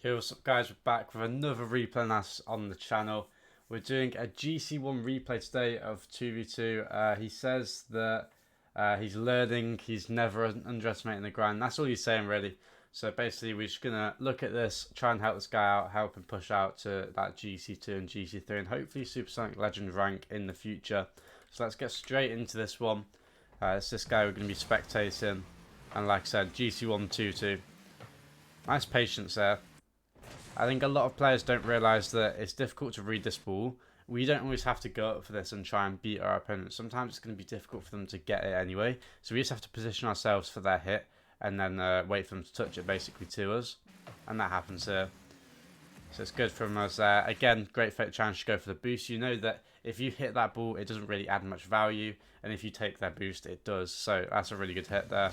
Hey, what's up guys, we're back with another replay on the channel. We're doing a GC1 replay today of 2v2. He says that he's learning, he's never underestimating the grind. That's all he's saying really. So basically we're just going to look at this, try and help this guy out, help him push out to that GC2 and GC3 and hopefully Supersonic Legend rank in the future. So let's get straight into this one. It's this guy we're going to be spectating, and like I said, GC1 2-2. Nice patience there. I think a lot of players don't realise that it's difficult to read this ball. We don't always have to go up for this and try and beat our opponents. Sometimes it's going to be difficult for them to get it anyway. So we just have to position ourselves for their hit and then wait for them to touch it basically to us. And that happens here. So it's good from us there. Again, great fake challenge to go for the boost. You know that if you hit that ball, it doesn't really add much value. And if you take their boost, it does. So that's a really good hit there.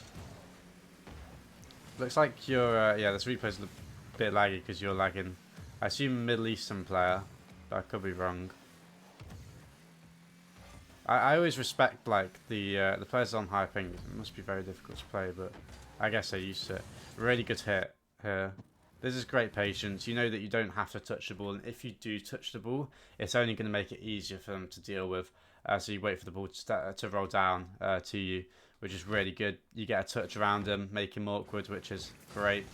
Looks like you're, yeah, this replay's a bit laggy because you're lagging. I assume Middle Eastern player, but I could be wrong. I always respect like the players on high ping. It must be very difficult to play, but I guess they're used to it. Really good hit here. This is great patience. You know that you don't have to touch the ball, and if you do touch the ball, it's only going to make it easier for them to deal with. So you wait for the ball to roll down to you, which is really good. You get a touch around him, make him awkward, which is great.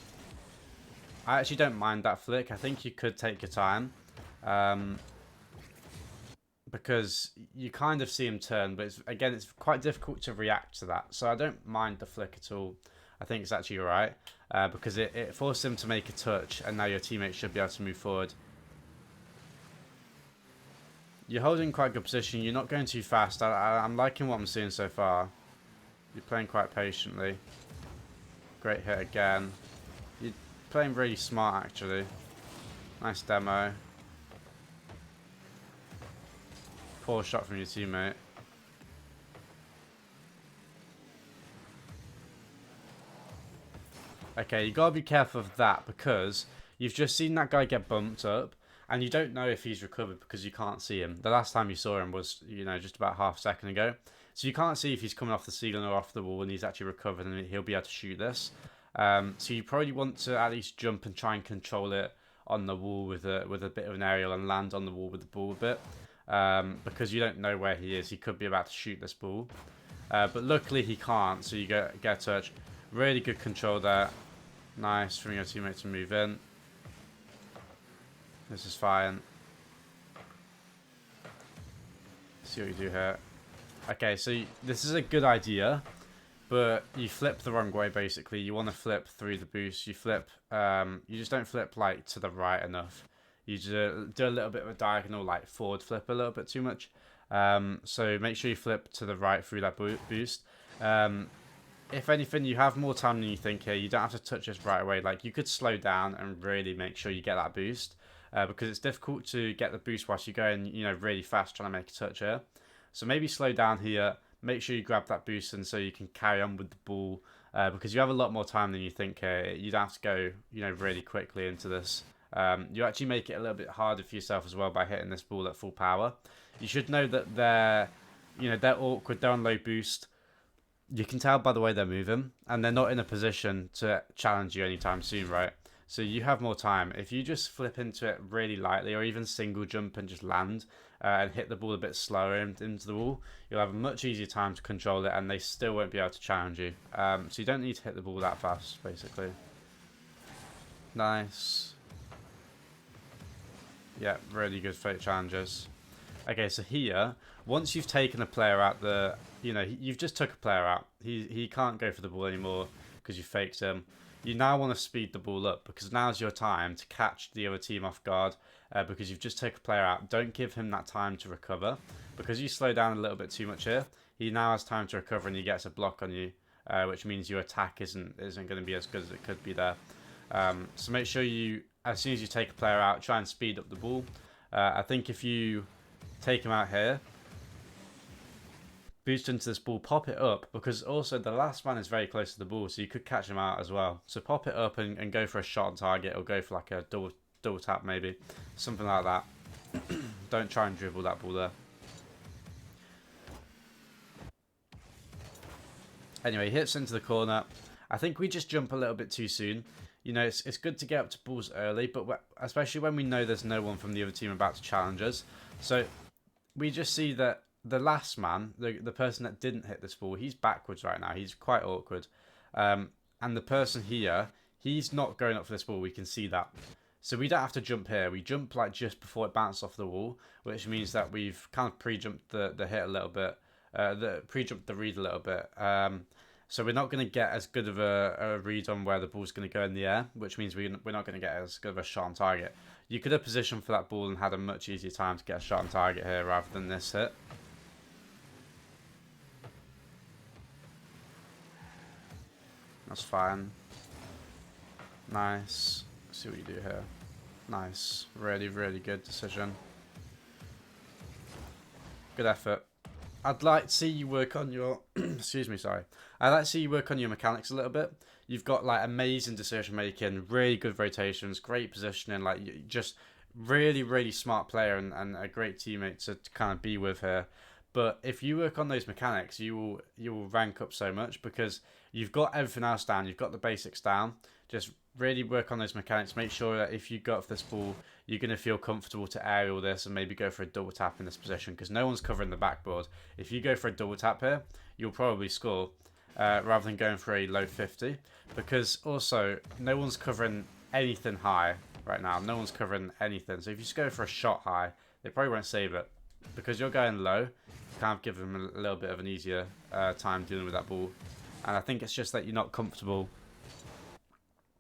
I actually don't mind that flick. I think you could take your time. Because you kind of see him turn, but again, it's quite difficult to react to that. So I don't mind the flick at all. I think it's actually alright. Because it forces him to make a touch, and now your teammates should be able to move forward. You're holding quite a good position. You're not going too fast. I'm liking what I'm seeing so far. You're playing quite patiently. Great hit again. You're playing really smart, actually. Nice demo. Poor shot from your teammate. Okay, you gotta be careful of that because you've just seen that guy get bumped up and you don't know if he's recovered because you can't see him. The last time you saw him was, you know, just about half a second ago. So you can't see if he's coming off the ceiling or off the wall and he's actually recovered and he'll be able to shoot this. So you probably want to at least jump and try and control it on the wall with a bit of an aerial and land on the wall with the ball a bit. Because you don't know where he is. He could be about to shoot this ball. But luckily he can't, so you get a touch. Really good control there. Nice from your teammate to move in. This is fine. See what you do here. Okay, so this is a good idea, but you flip the wrong way basically. You want to flip through the boost. You flip, you just don't flip like to the right enough. You just do a little bit of a diagonal, like forward flip a little bit too much. So make sure you flip to the right through that boost. If anything, you have more time than you think here. You don't have to touch this right away. Like, you could slow down and really make sure you get that boost. Because it's difficult to get the boost whilst you're going, you know, really fast trying to make a touch here. So maybe slow down here. Make sure you grab that boost and so you can carry on with the ball. Because you have a lot more time than you think here. You don't have to go, you know, really quickly into this. You actually make it a little bit harder for yourself as well by hitting this ball at full power. You should know that they're awkward, they're on low boost. You can tell by the way they're moving, and they're not in a position to challenge you anytime soon, right? So you have more time. If you just flip into it really lightly, or even single jump and just land and hit the ball a bit slower into the wall, you'll have a much easier time to control it, and they still won't be able to challenge you. So you don't need to hit the ball that fast, basically. Nice. Yeah, really good fake challenges. Okay, so here, once you've taken a player out, you've just took a player out. He can't go for the ball anymore because you faked him. You now want to speed the ball up because now's your time to catch the other team off guard because you've just taken a player out. Don't give him that time to recover because you slow down a little bit too much here. He now has time to recover and he gets a block on you, which means your attack isn't going to be as good as it could be there. So make sure you, as soon as you take a player out, try and speed up the ball. I think if you take him out here, boost into this ball, pop it up, because also the last man is very close to the ball, so you could catch him out as well. So pop it up and go for a shot on target, or go for like a double tap maybe, something like that. Don't try and dribble that ball there. Anyway, he hits into the corner. I think we just jump a little bit too soon. you know, it's good to get up to balls early, but especially when we know there's no one from the other team about to challenge us. So we just see that the last man, the person that didn't hit this ball, he's backwards right now. He's quite awkward. And the person here, he's not going up for this ball. We can see that. So we don't have to jump here. We jump like just before it bounces off the wall, which means that we've kind of pre-jumped the hit a little bit, pre-jumped the read a little bit. So we're not going to get as good of a read on where the ball's going to go in the air, which means we're not going to get as good of a shot on target. You could have positioned for that ball and had a much easier time to get a shot on target here rather than this hit. That's fine. Nice. Let's see what you do here. Nice. Really, really good decision. Good effort. I'd like to see you work on your... excuse me, sorry. I'd like to see you work on your mechanics a little bit. You've got like amazing decision making, really good rotations, great positioning, like just really, really smart player and a great teammate to kind of be with here. But if you work on those mechanics, you will rank up so much because you've got everything else down. You've got the basics down. Just really work on those mechanics. Make sure that if you go for this ball, you're going to feel comfortable to aerial this and maybe go for a double tap in this position because no one's covering the backboard. If you go for a double tap here, you'll probably score rather than going for a low 50 because also no one's covering anything high right now. No one's covering anything. So if you just go for a shot high, they probably won't save it because you're going low. Kind of give them a little bit of an easier time dealing with that ball. And I think it's just that you're not comfortable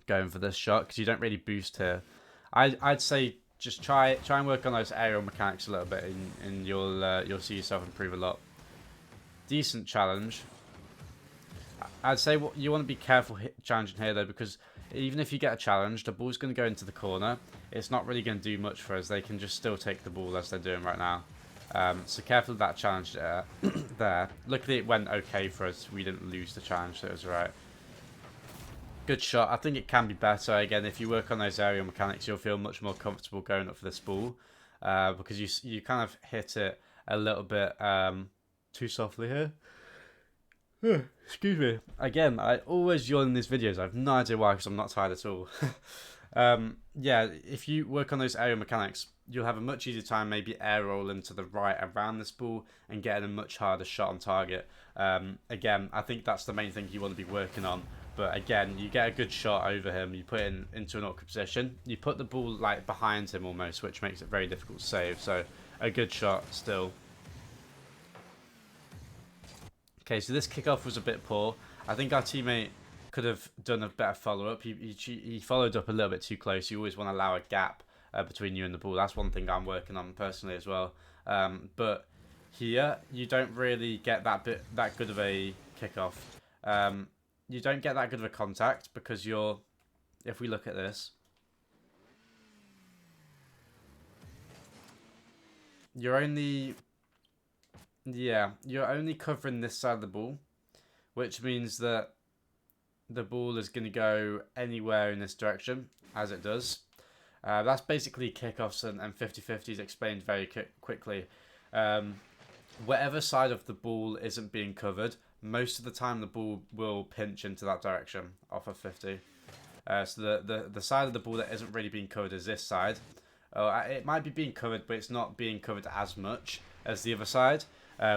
going for this shot because you don't really boost here. I'd say just try and work on those aerial mechanics a little bit and you'll see yourself improve a lot. Decent challenge. I'd say you want to be careful challenging here though because even if you get a challenge, the ball's going to go into the corner. It's not really going to do much for us. They can just still take the ball as they're doing right now. So careful of that challenge there. there. Luckily it went okay for us. We didn't lose the challenge, so it was alright. Good shot. I think it can be better. Again, if you work on those aerial mechanics, you'll feel much more comfortable going up for this ball. Because you kind of hit it a little bit too softly here. Excuse me. Again, I always yawn in these videos. I have no idea why because I'm not tired at all. Yeah, if you work on those aerial mechanics, you'll have a much easier time maybe air rolling to the right around this ball and getting a much harder shot on target. Again, I think that's the main thing you want to be working on. But again, you get a good shot over him, you put it into an awkward position, you put the ball like behind him almost, which makes it very difficult to save. So a good shot still. Okay, so this kickoff was a bit poor. I think our teammate could have done a better follow-up. He followed up a little bit too close. You always want to allow a gap between you and the ball. That's one thing I'm working on personally as well. But here, you don't really get that good of a kickoff. You don't get that good of a contact because if we look at this, you're only covering this side of the ball, which means that the ball is going to go anywhere in this direction, as it does. That's basically kickoffs and 50-50s explained very quickly. Whatever side of the ball isn't being covered, most of the time the ball will pinch into that direction off of 50. So the side of the ball that isn't really being covered is this side. It might be being covered, but it's not being covered as much as the other side,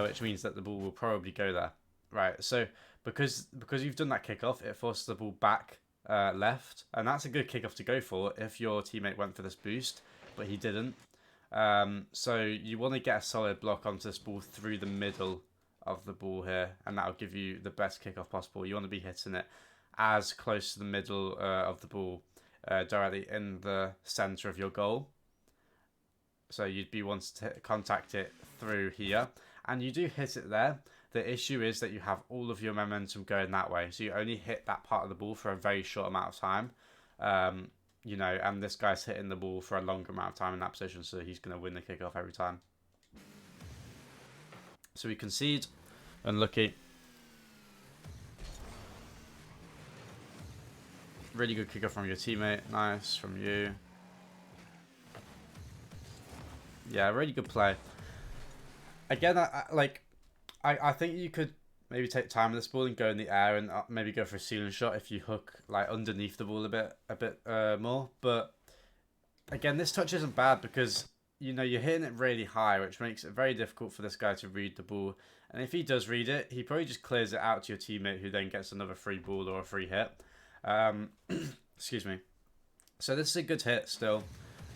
which means that the ball will probably go there. Right, so because you've done that kickoff, it forces the ball back left, and that's a good kickoff to go for if your teammate went for this boost, but he didn't. So you want to get a solid block onto this ball through the middle of the ball here, and that'll give you the best kickoff possible. You want to be hitting it as close to the middle of the ball, directly in the center of your goal. So you'd be wanting to contact it through here, and you do hit it there. The issue is that you have all of your momentum going that way, so you only hit that part of the ball for a very short amount of time. You know, and this guy's hitting the ball for a longer amount of time in that position, so he's going to win the kickoff every time. So we concede, unlucky. Really good kickoff from your teammate, nice from you. Yeah, really good play. Again, I think you could maybe take time with this ball and go in the air and maybe go for a ceiling shot if you hook like underneath the ball a bit more. But again, this touch isn't bad because you know you're hitting it really high, which makes it very difficult for this guy to read the ball. And if he does read it, he probably just clears it out to your teammate, who then gets another free ball or a free hit. Excuse me. So this is a good hit still.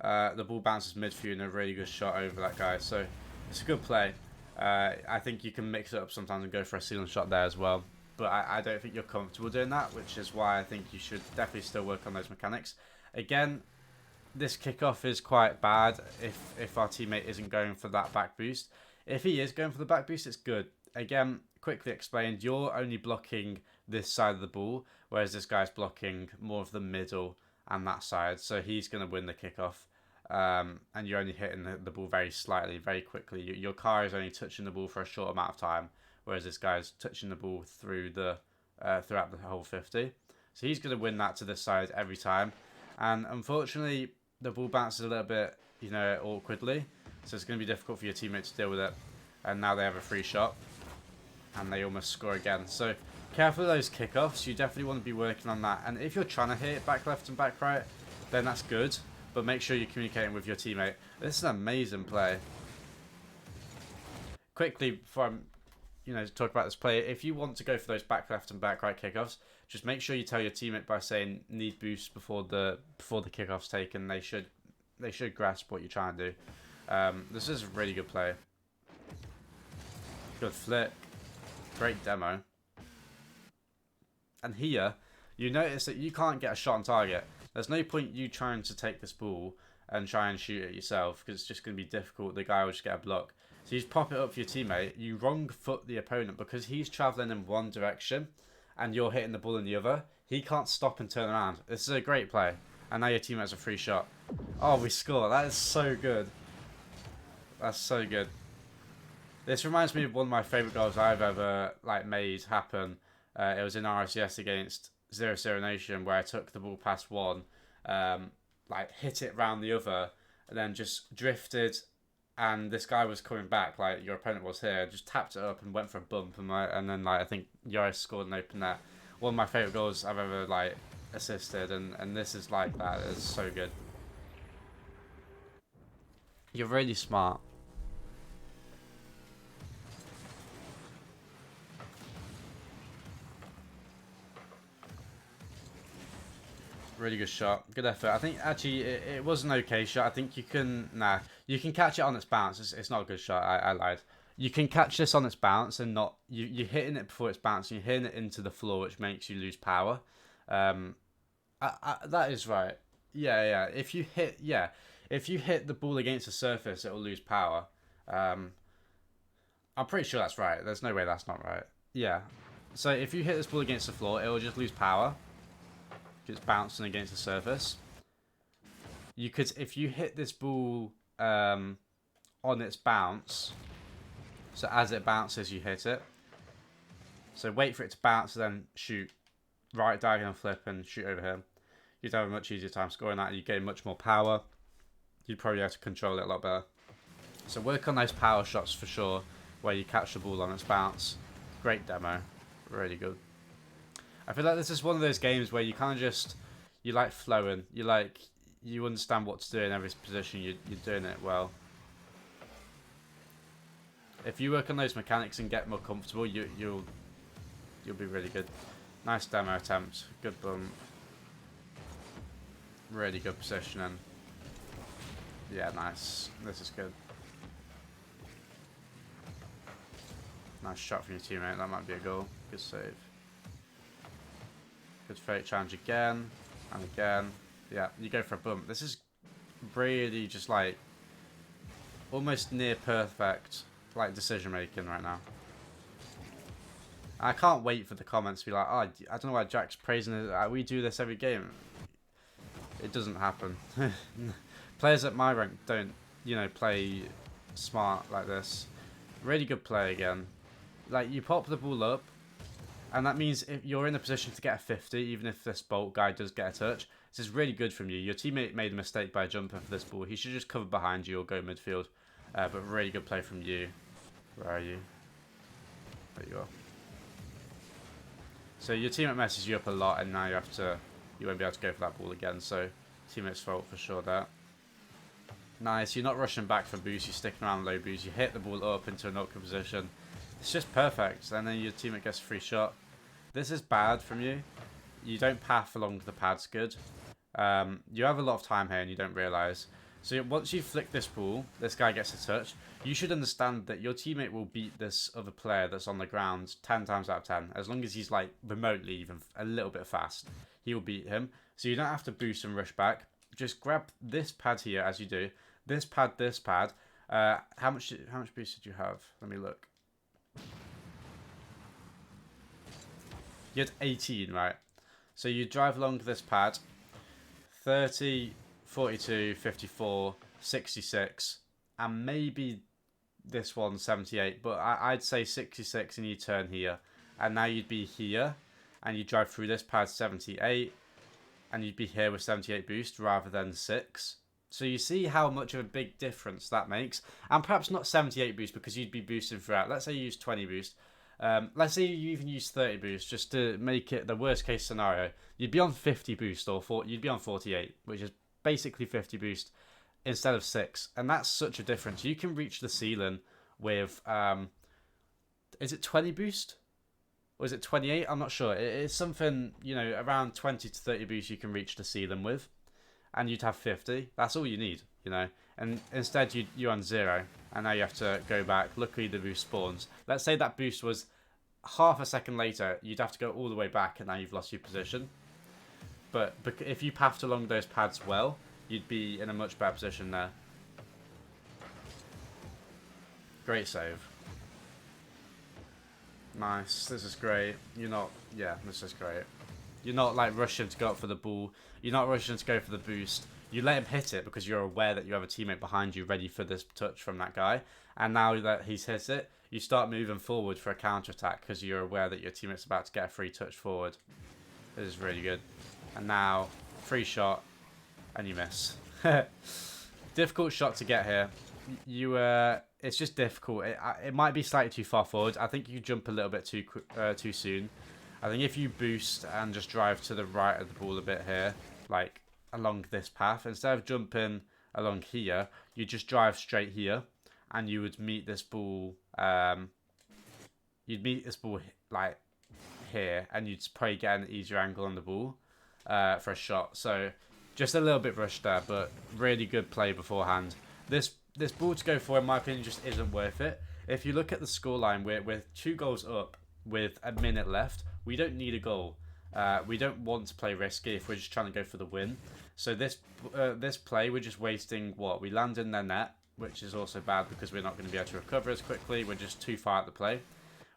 The ball bounces mid for you and a really good shot over that guy. So it's a good play. I think you can mix it up sometimes and go for a ceiling shot there as well. But I don't think you're comfortable doing that, which is why I think you should definitely still work on those mechanics. Again, this kickoff is quite bad if our teammate isn't going for that back boost. If he is going for the back boost, it's good. Again, quickly explained, you're only blocking this side of the ball, whereas this guy's blocking more of the middle and that side. So he's going to win the kickoff. And you're only hitting the ball very slightly, very quickly. Your car is only touching the ball for a short amount of time, whereas this guy's touching the ball through throughout the whole 50. So he's going to win that to this side every time. And unfortunately, the ball bounces a little bit, you know, awkwardly. So it's going to be difficult for your teammate to deal with it. And now they have a free shot. And they almost score again. So careful of those kickoffs. You definitely want to be working on that. And if you're trying to hit back left and back right, then that's good. But make sure you're communicating with your teammate. This is an amazing play. Quickly, before I'm, talk about this play, if you want to go for those back left and back right kickoffs, just make sure you tell your teammate by saying need boost before the kickoff's taken. They should grasp what you're trying to do. This is a really good play. Good flick. Great demo. And here, you notice that you can't get a shot on target. There's no point you trying to take this ball and try and shoot it yourself because it's just going to be difficult. The guy will just get a block. So you just pop it up for your teammate. You wrong foot the opponent because he's traveling in one direction and you're hitting the ball in the other. He can't stop and turn around. This is a great play. And now your teammate has a free shot. Oh, we score. That is so good. That's so good. This reminds me of one of my favourite goals I've ever made happen. It was in RSCS against 0-0 Nation where I took the ball past one, hit it round the other, and then just drifted, and this guy was coming back, like your opponent was here, just tapped it up and went for a bump, and then I think Yoris scored and opened that. One of my favourite goals I've ever assisted, and this is like that. It's so good. You're really smart. Really good shot. Good effort. I think actually it was an okay shot. I think you can catch it on its bounce. It's not a good shot. I lied. You can catch this on its bounce and not you're hitting it before it's bouncing. You're hitting it into the floor, which makes you lose power. That is right. Yeah. If you hit the ball against the surface, it will lose power. I'm pretty sure that's right. There's no way that's not right. Yeah. So if you hit this ball against the floor, it will just lose power. It's bouncing against the surface. You could, if you hit this ball on its bounce, so as it bounces, you hit it. So wait for it to bounce, then shoot. Right diagonal flip and shoot over here. You'd have a much easier time scoring that. You gain much more power. You'd probably have to control it a lot better. So work on those power shots for sure, where you catch the ball on its bounce. Great demo. Really good. I feel like this is one of those games where you kind of just, you like flowing. You understand what to do in every position. You're doing it well. If you work on those mechanics and get more comfortable, you'll be really good. Nice demo attempt. Good bump. Really good positioning. Yeah, nice. This is good. Nice shot from your teammate. That might be a goal. Good save. Good fake challenge again and again. Yeah, you go for a bump. This is really just almost near perfect decision making right now. I can't wait for the comments to be like, oh, I don't know why Jack's praising it. We do this every game. It doesn't happen. Players at my rank don't, play smart like this. Really good play again. You pop the ball up. And that means if you're in a position to get a 50, even if this Bolt guy does get a touch, this is really good from you. Your teammate made a mistake by jumping for this ball. He should just cover behind you or go midfield. But really good play from you. Where are you? There you are. So your teammate messes you up a lot, and now you won't be able to go for that ball again. So teammate's fault for sure there. Nice. You're not rushing back for boost. You're sticking around low boost. You hit the ball up into an awkward position. It's just perfect. And then your teammate gets a free shot. This is bad from you. You don't path along the pads good. You have a lot of time here and you don't realise. So once you flick this ball, this guy gets a touch. You should understand that your teammate will beat this other player that's on the ground 10 times out of 10. As long as he's like remotely even a little bit fast, he will beat him. So you don't have to boost and rush back. Just grab this pad here as you do. This pad, this pad. How much boost did you have? Let me look. You had 18, right? So you drive along this pad. 30, 42, 54, 66, and maybe this one 78, but I'd say 66 and you turn here. And now you'd be here, and you drive through this pad 78, and you'd be here with 78 boost rather than 6. So you see how much of a big difference that makes. And perhaps not 78 boost because you'd be boosting throughout. Let's say you use 20 boost. Let's say you even use 30 boost just to make it the worst case scenario. You'd be on 50 boost or you'd be on 48, which is basically 50 boost instead of 6. And that's such a difference. You can reach the ceiling with, is it 20 boost? Or is it 28? I'm not sure. It's something, you know, around 20 to 30 boost you can reach the ceiling with. And you'd have 50. That's all you need, you know. And instead you're on 0. And now you have to go back. Luckily the boost spawns. Let's say that boost was half a second later. You'd have to go all the way back and now you've lost your position. But if you pathed along those pads well, you'd be in a much better position there. Great save. Nice. This is great. This is great. You're not like rushing to go up for the ball. You're not rushing to go for the boost. You let him hit it because you're aware that you have a teammate behind you ready for this touch from that guy. And now that he's hit it, you start moving forward for a counter-attack because you're aware that your teammate's about to get a free touch forward. This is really good. And now, free shot, and you miss. Difficult shot to get here. It's just difficult. It might be slightly too far forward. I think you jump a little bit too soon. I think if you boost and just drive to the right of the ball a bit here, like along this path, instead of jumping along here, you just drive straight here, and you would meet this ball. You'd meet this ball like here, and you'd probably get an easier angle on the ball for a shot. So just a little bit rushed there, but really good play beforehand. This ball to go for, in my opinion, just isn't worth it. If you look at the scoreline, we're 2 goals up with a minute left. We don't need a goal. We don't want to play risky if we're just trying to go for the win. So this play, we're just wasting what? We land in their net, which is also bad because we're not going to be able to recover as quickly. We're just too far at the play.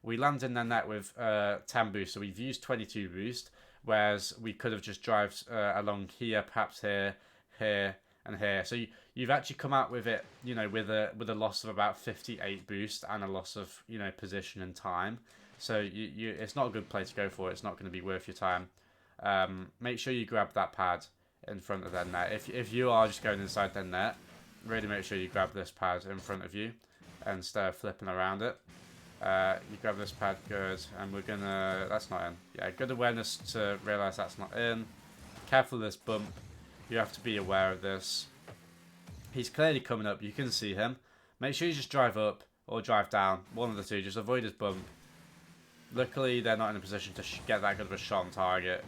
We land in their net with 10 boost, so we've used 22 boost, whereas we could have just drive along here, perhaps here, here, and here. So you've actually come out with it, you know, with a loss of about 58 boost and a loss of, you know, position and time. So it's not a good play to go for. It's not going to be worth your time. Make sure you grab that pad in front of their net. If you are just going inside their net, really make sure you grab this pad in front of you instead of flipping around it. You grab this pad, good, and we're gonna. That's not in. Yeah, good awareness to realise that's not in. Careful of this bump. You have to be aware of this. He's clearly coming up. You can see him. Make sure you just drive up or drive down. One of the two. Just avoid his bump. Luckily, they're not in a position to get that good of a shot on target.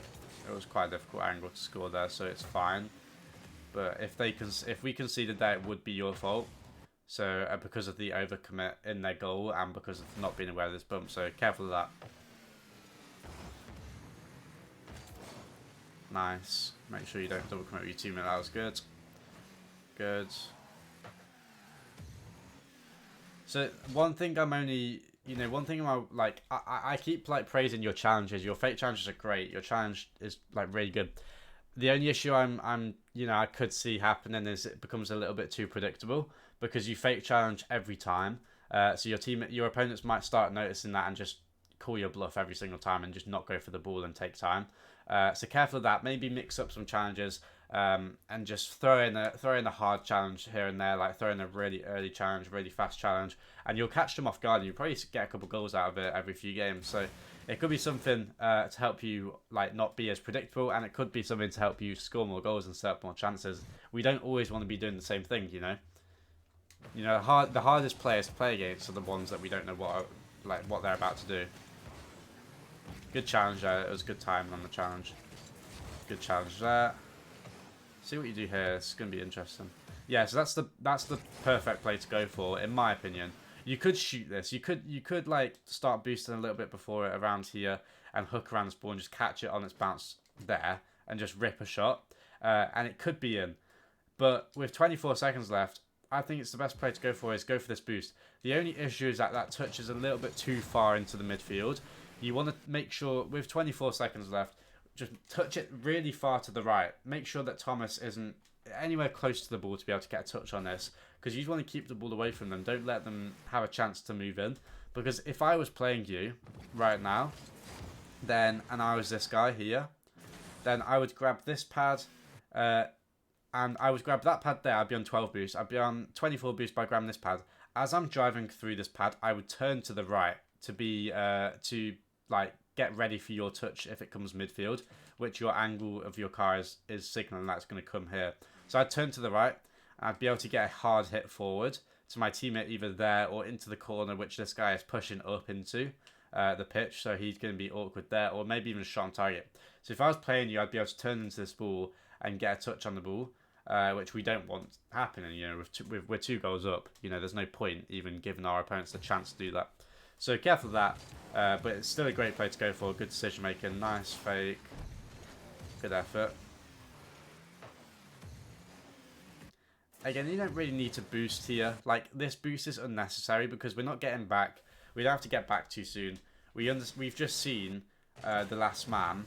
It was quite a difficult angle to score there, so it's fine. But if we conceded that, it would be your fault. So because of the overcommit in their goal and because of not being aware of this bump. So careful of that. Nice. Make sure you don't double commit with your teammate. That was good. Good. So one thing I keep like praising your challenges. Your fake challenges are great. Your challenge is like really good. The only issue I could see happening is it becomes a little bit too predictable because you fake challenge every time. So your opponents might start noticing that and just call your bluff every single time and just not go for the ball and take time. So careful of that. Maybe mix up some challenges and just throw in a hard challenge here and there, like throw in a really early challenge, really fast challenge, and you'll catch them off guard. And you'll probably get a couple goals out of it every few games. So It could be something to help you like not be as predictable, and it could be something to help you score more goals and set up more chances. We don't always want to be doing the same thing, you know. The hardest players to play against are the ones that we don't know what they're about to do. Good challenge there. It was good timing on the challenge. Good challenge there. See what you do here. It's going to be interesting. Yeah, so that's the perfect play to go for, in my opinion. You could shoot this. You could like start boosting a little bit before it around here and hook around this ball and just catch it on its bounce there and just rip a shot. And it could be in. But with 24 seconds left, I think it's the best play to go for this boost. The only issue is that touch is a little bit too far into the midfield. You want to make sure with 24 seconds left, just touch it really far to the right. Make sure that Thomas isn't anywhere close to the ball to be able to get a touch on this, because you just want to keep the ball away from them. Don't let them have a chance to move in, because if I was playing you right now, and I was this guy here, then I would grab this pad, and I would grab that pad there. I'd be on 12 boost. I'd be on 24 boost by grabbing this pad. As I'm driving through this pad, I would turn to the right to be like get ready for your touch if it comes midfield, which your angle of your car is signaling that's going to come here. So I'd turn to the right, and I'd be able to get a hard hit forward to my teammate either there or into the corner, which this guy is pushing up into the pitch, so he's going to be awkward there, or maybe even a shot on target. So if I was playing you, I'd be able to turn into this ball and get a touch on the ball, which we don't want happening. You know, we're 2 goals up. You know, there's no point even giving our opponents the chance to do that. So careful of that, but it's still a great play to go for. Good decision making, nice fake, good effort. Again, you don't really need to boost here. Like, this boost is unnecessary because we're not getting back. We don't have to get back too soon. We've just seen the last man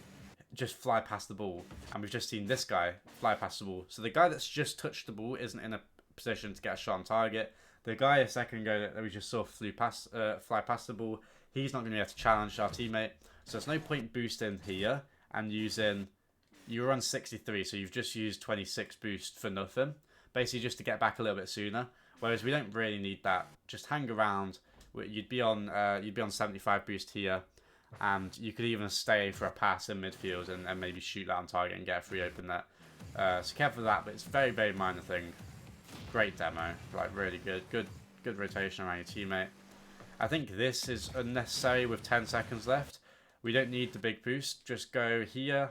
just fly past the ball, and we've just seen this guy fly past the ball. So the guy that's just touched the ball isn't in a position to get a shot on target. The guy a second ago that we just saw fly past the ball, he's not going to be able to challenge our teammate. So there's no point boosting here and using. You're on 63, so you've just used 26 boost for nothing, basically just to get back a little bit sooner. Whereas we don't really need that. Just hang around. You'd be on 75 boost here, and you could even stay for a pass in midfield and maybe shoot that on target and get a free open there. So careful of that, but it's a very, very minor thing. Great demo, like really good rotation around your teammate. I think this is unnecessary with 10 seconds left. We don't need the big boost. Just go here.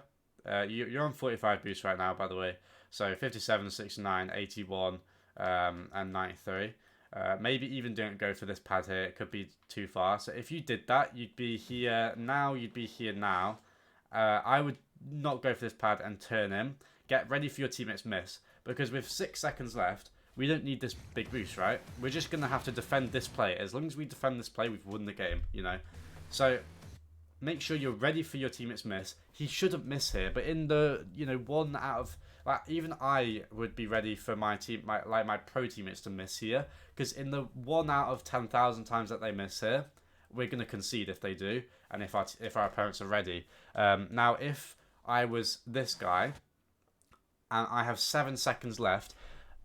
You're on 45 boost right now, by the way. So 57, 69, 81, and 93. Maybe even don't go for this pad here. It could be too far. So if you did that, you'd be here now. You'd be here now. I would not go for this pad and turn in. Get ready for your teammate's miss, because with 6 seconds left, we don't need this big boost, right? We're just going to have to defend this play. As long as we defend this play, we've won the game, you know? So make sure you're ready for your teammate's miss. He shouldn't miss here, but in the, 1 out of... Like, even I would be ready for my pro teammates to miss here, because in the 1 out of 10,000 times that they miss here, we're going to concede if they do, and if our opponents are ready. Now, if I was this guy, and I have 7 seconds left,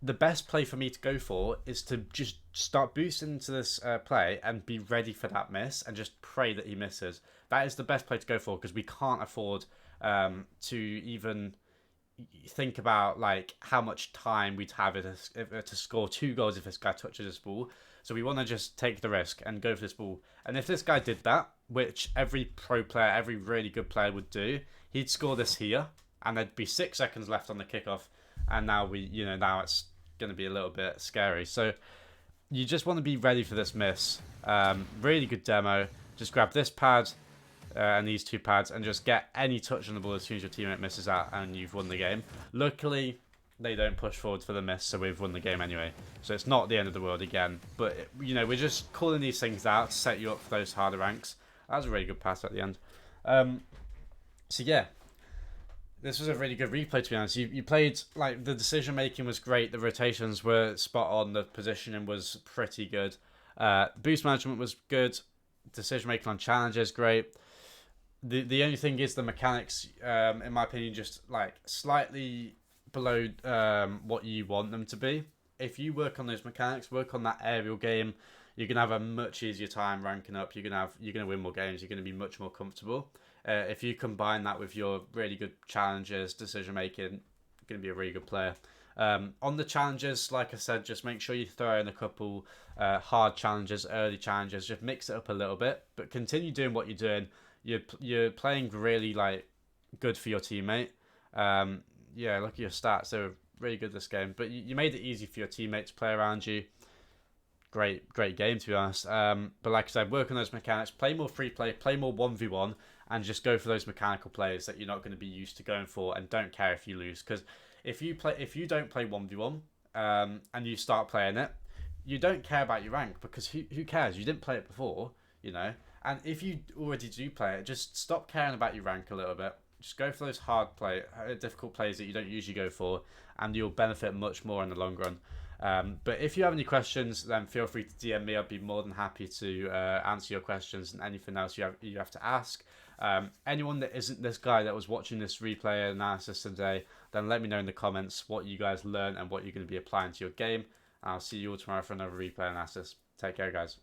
the best play for me to go for is to just start boosting into this play and be ready for that miss and just pray that he misses. That is the best play to go for, because we can't afford to even think about like how much time we'd have to score 2 goals if this guy touches this ball. So we want to just take the risk and go for this ball. And if this guy did that, which every pro player, every really good player would do, he'd score this here, and there'd be 6 seconds left on the kickoff. And now now it's going to be a little bit scary. So you just want to be ready for this miss. Really good demo. Just grab this pad and these 2 pads and just get any touch on the ball as soon as your teammate misses out, and you've won the game. Luckily, they don't push forward for the miss, so we've won the game anyway. So it's not the end of the world again. But, we're just calling these things out to set you up for those harder ranks. That was a really good pass at the end. So yeah. This was a really good replay, to be honest. You played, like, the decision making was great, the rotations were spot on, the positioning was pretty good. Boost management was good, decision making on challenges great. The only thing is the mechanics, in my opinion, just like slightly below what you want them to be. If you work on those mechanics, work on that aerial game, you're gonna have a much easier time ranking up. You're gonna win more games. You're gonna be much more comfortable. If you combine that with your really good challenges, decision making, you're gonna be a really good player. On the challenges, like I said, just make sure you throw in a couple hard challenges, early challenges. Just mix it up a little bit, but continue doing what you're doing. You're playing really like good for your teammate. Yeah, look at your stats; they were really good this game. But you made it easy for your teammate to play around you. Great game to be honest. But like I said, work on those mechanics. Play more free play. Play more 1v1, and just go for those mechanical plays that you're not going to be used to going for, and don't care if you lose because if you don't play 1v1 and you start playing it, you don't care about your rank because who cares? You didn't play it before, you know. And if you already do play it, just stop caring about your rank a little bit. Just go for those difficult plays that you don't usually go for, and you'll benefit much more in the long run. But if you have any questions, then feel free to DM me. I'd be more than happy to answer your questions and anything else you have to ask. Anyone that isn't this guy that was watching this replay analysis today, then let me know in the comments what you guys learned and what you're going to be applying to your game. I'll see you all tomorrow for another replay analysis. Take care, guys.